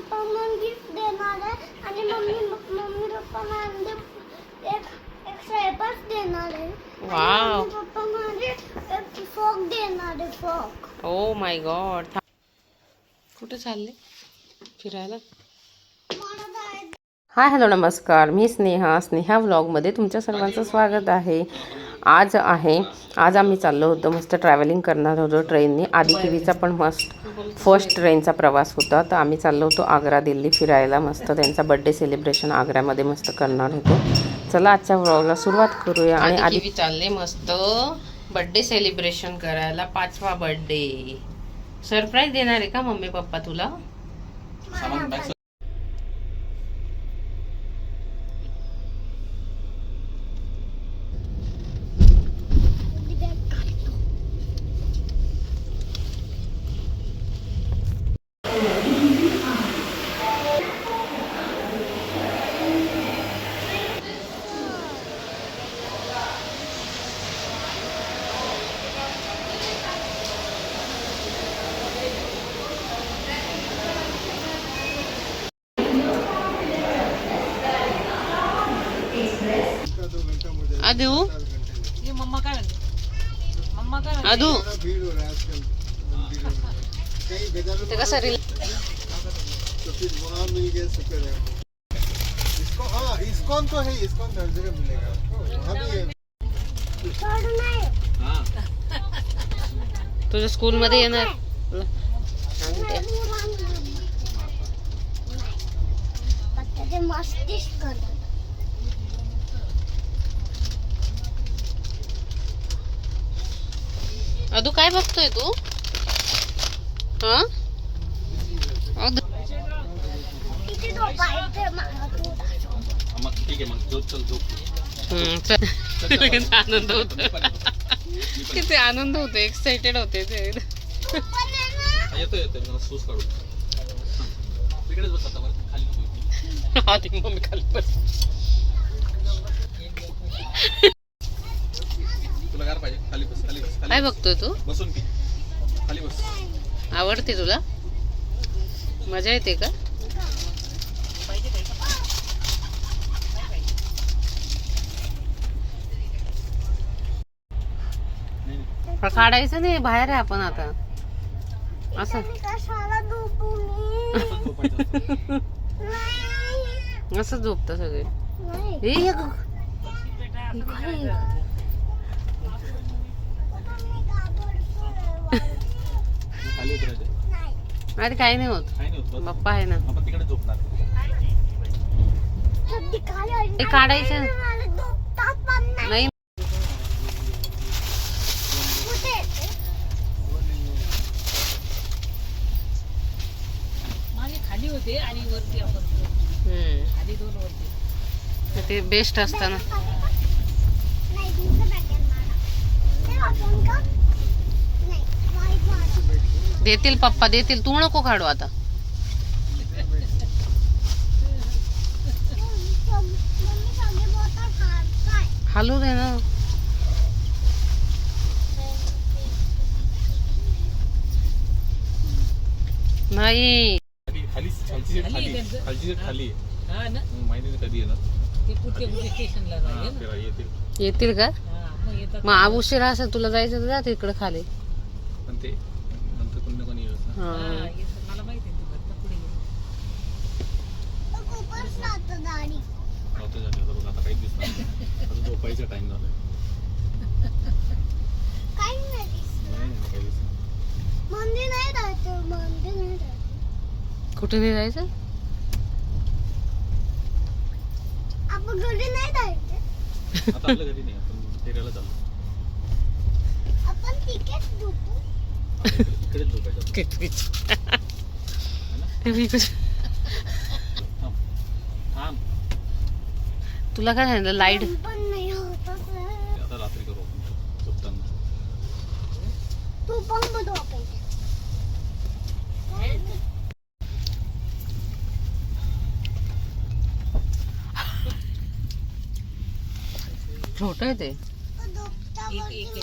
पप्पा मला गिफ्ट देणार आहे आणि मम्मी पप्पा एक स्वयंपाक देणार आहे. वाव. पप्पा माझे एक फॉक देणार आहे, फॉक. Oh my God. कुठे चालले फिरायला? हाय हॅलो नमस्कार, मी स्नेहा व्लॉगमध्ये तुमच्या सर्वांचं स्वागत आहे. आज आम्ही चाललो होतो, मस्त ट्रॅव्हलिंग करणार होतो ट्रेननी. आदिकिवीचा पण मस्त फर्स्ट ट्रेनचा प्रवास होता. तर आम्ही चाललो होतो आग्रा दिल्ली फिरायला. मस्त त्यांचा बड्डे सेलिब्रेशन आग्र्यामध्ये मस्त करणार होतो. चला आजच्या व्लॉगला सुरुवात करूया. आणि आदिकिवी चालले मस्त बड्डे सेलिब्रेशन करायला. 5वा बड्डे. सरप्राईज देणार आहे का मम्मी पप्पा तुला? आदू ये मम्मा काय म्हणते? मम्मा काय म्हणते? आदू भीड़ हो रहा है आजकल मंदिरों में, कई जगह ते कसं रील तो फिर वहाँ मिल गया शुक्र है। इसको हाँ इस्कॉन तो है, इस्कॉन हर जगह मिलेगा, वहाँ भी है। तुझ्या स्कूल मध्ये येणार? मस्तीच करतात. अदू काय बघतोय तू? हा किती झोपायचं मला तू दाखव. ठीक है मग झोप, चल झोप. आनंद होतो. किती आनंद होतो, एक्साइटेड होते ते. येतो मला सूस काढू. तिकडेच बस आता, खाली नको. हा ती मम्मी खाली बस. तुला काय पाहिजे? खाली बस, खाली बस. काय बघतोय तू? बसून की खाली बस. आवडते तुला? मजा येते का? काढायचं नाही, बाहेर आहे आपण आता. असं कशाला झोपू मी? असं झोपतं सगळे. नाही. हे ग. हे काय? खाली उतरायचं. अरे काही नाही होत, काही नाही होत. बाप्पा आहे ना. आपण तिकडे झोपणार. हे काढायचं नाही. माझी खाली होते आणि वरती आपण खाली 2 वरती. ते बेस्ट असतं ना. देतील पप्पा देतील, तू नको काढू आता. हलू दे ना. नाही खाली खालची सीट खाली आहे. हा ना, माहिती नाही कधी येणार. ते पुढच्या स्टेशनला राहील ना. तेव्हा येतील. येतील का? हा, मग येतात. मग उशिरा असेल तुला जायचं तर जा तिकडे खाली. पण ते नंतर कोणी ना कोणी येईल ना. हा. हा, येतात. मला माहिती आहे, तू घरनं पुढे ये. नव्हतं झालं तर बघ आता काहीच दिसणार नाही. आता झोपायचा टाइम झालाय. काही नाही नाही नाही काही दिसणार. मंदिर नाही राहतं, मंदिर नाही राहतं. कुठे नाही जायचं? आपण घरी नाही जायचं. आता आपल्या घरी नाही, आपण फिरायला चाललो. आपण तिकट झोपू. इकडेच झोपायचं. थांब. तुला काय सांगितलं? लाईट पण नाही होत असं. आता रात्री करू आपण झोपताना. तू पण बघ झोपायचं. छोट आहे ते. एक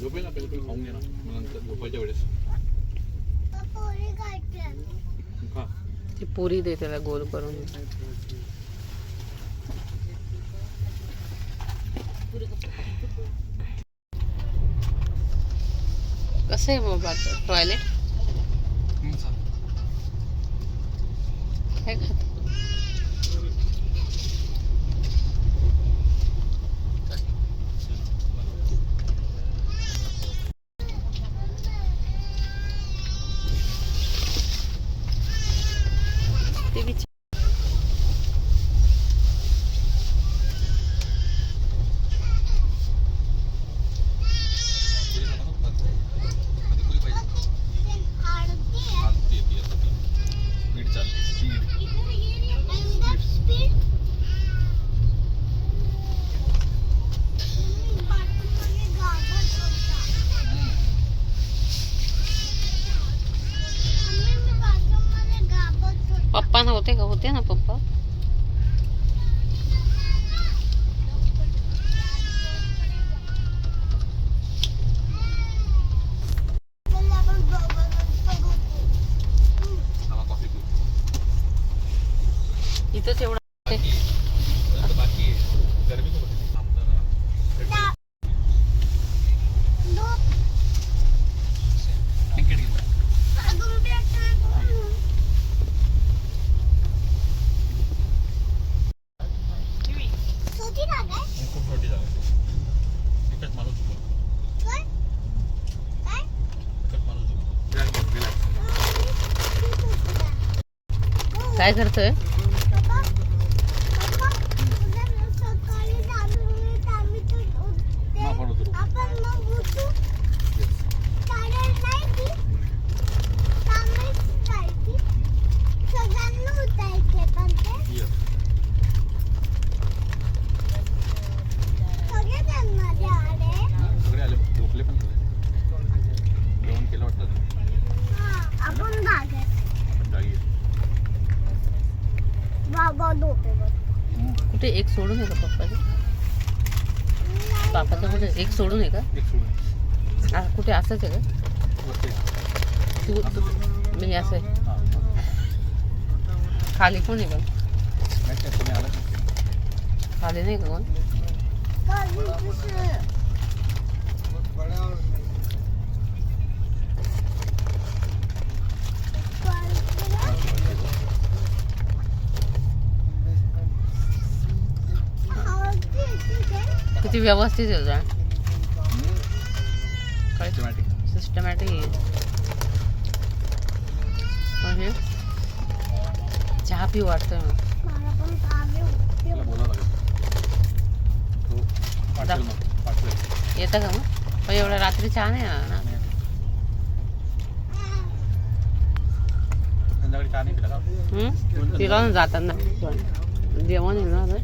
झोपेल ना पहिले खाऊन घे ना मग नंतर झोपायच्या वेळेस पोळी खायची. खा. ती पुरी दे त्याला गोल करून. कसं आहे बाबा टॉयलेट काय खात ते विचार. पप्पा नव्हते का? होते ना पप्पा. इथंच एवढं बाकी गरमी खूप छोटी जागा एकच माणूस उभा एकच माणूस उभा. काय करतोय? सगळे आले झोपले पण सगळे जेवण केलं वाटतं आपण जागे आपण जागी आहे. बाबा झोपे कुठे एक सोडून आहे का पप्पाचं? पापाचं कुठे एक सोडून आहे का? एक सोडून आ, कुठे असंच आहे का? वरती. मी असं आहे. हां खाली कोण आहे का? नाही काय कोणी आलं नाही. खाली नाही का कोण? किती व्यवस्थित आहे जरा. सिस्टमॅटिक सिस्टमॅटिक आहे. म्हणजे चहा पिऊ वाटतंय मग. मला पण कामे त्याला बोलावं लागेल तो पाठवेल मग पाठवेल. येतं का मग? पण एवढ्या रात्री चहा नाही येणार ना. संध्याकाळी चहा नाही पिला का? तिला ना जाताना जेवण येणार ना.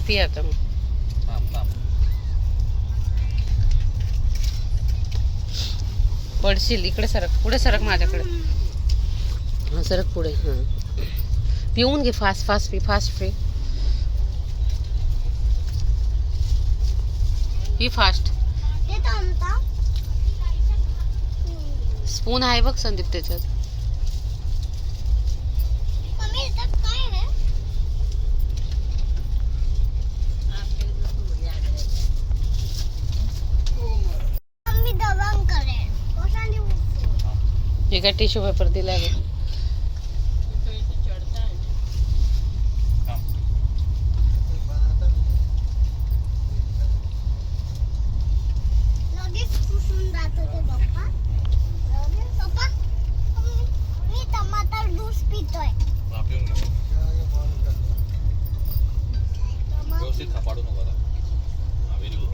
पी आता मग. थांब थांब. पडशील इकडे सरक. पुढे सरक माझ्याकडे. हां सरक पुढे. हां पिऊन घे. Fast fast P. Fast P. P fast. Spoon आहे बघ संदीप त्याच्यात. हे काय टिश्यू पेपर दिलाय बघ. लगेच पुसून जातो ते पप्पा. पप्पा मी टमाटर ज्यूस पितोय. हा, पिऊन घे. व्यवस्थित खा, पाडू नको आता. हा, व्हेरी गुड.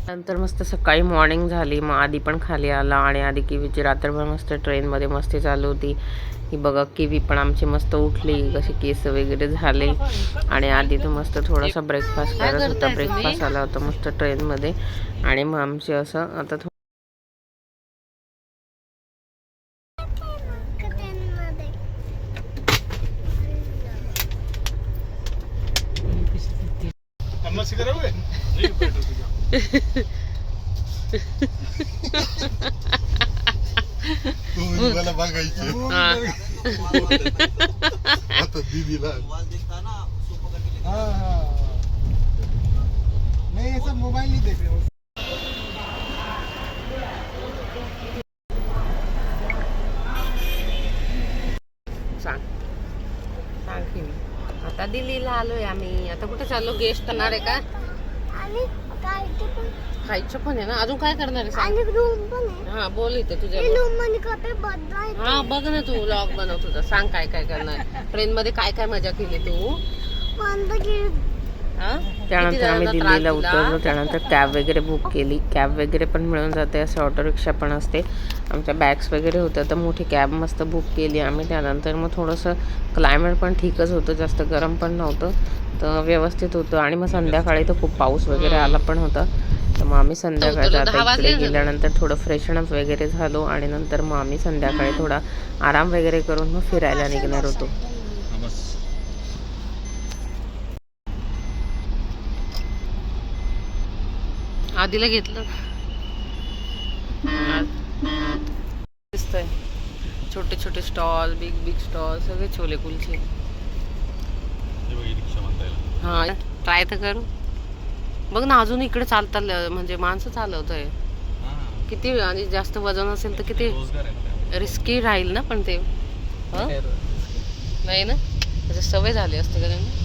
नंतर मस्त सकाळी मॉर्निंग झाली, मग आधी पण खाली आला आणि आधी किवीची रात्रभर मस्त ट्रेनमध्ये मस्ती चालू होती. ही बघा किवी पण आमची मस्त उठली, कशी केस वगैरे झाले आणि आधी तो मस्त थोडासा ब्रेकफास्ट करत होता. ब्रेकफास्ट आला होता मस्त ट्रेनमध्ये आणि मग आमचे असं आता मला बघायचे आता दीदीला नहीं ऐसा मोबाइल नहीं देख रहे हो. सांग की मी आता दिल्लीला आलोय आम्ही. आता कुठे चाललो? गेस्ट येणार आहे का? आणि खायचं पण खायचं पण आहे ना. अजून काय करणार आहे सांग. आणि रूम पण आहे. हा बोल इथे तुझ्या. रूम मध्ये कपडे बदलायचे. हा बघ ना, तू व्लॉग बनव तुझा. सांग काय काय करणार. ट्रेन मध्ये काय काय मजा केली तू? बंद केली. त्यानंतर आम्ही दिल्लीला उतरलो. त्यानंतर कॅब वगैरे बुक केली. कॅब वगैरे पण मिळून जाते, असं ऑटो रिक्षा पण असते. आमच्या बॅग्स वगैरे होत्या तर मोठी कॅब मस्त बुक केली आम्ही. त्यानंतर मग थोडंसं क्लायमेट पण ठीकच होतं, जास्त गरम पण नव्हतं, तर व्यवस्थित होतं. आणि मग संध्याकाळी तर खूप पाऊस वगैरे आला पण होता, तर मग आम्ही संध्याकाळी आता इकडे गेल्यानंतर थोडं फ्रेशनअप वगैरे झालो आणि नंतर मग आम्ही संध्याकाळी थोडा आराम वगैरे करून मग फिरायला निघणार होतो. आधीला घेतलं दिसतंय छोटे छोटे स्टॉल, बिग बिग स्टॉल, सगळे छोले कुलचे. हा ट्राय तर करू. बघ ना, अजून इकडे चालतात म्हणजे माणसं चालवत आहे किती. आणि जास्त वजन असेल तर किती रिस्की राहील ना. पण ते नाही ना, त्याची सवय झाली असते का त्यांना.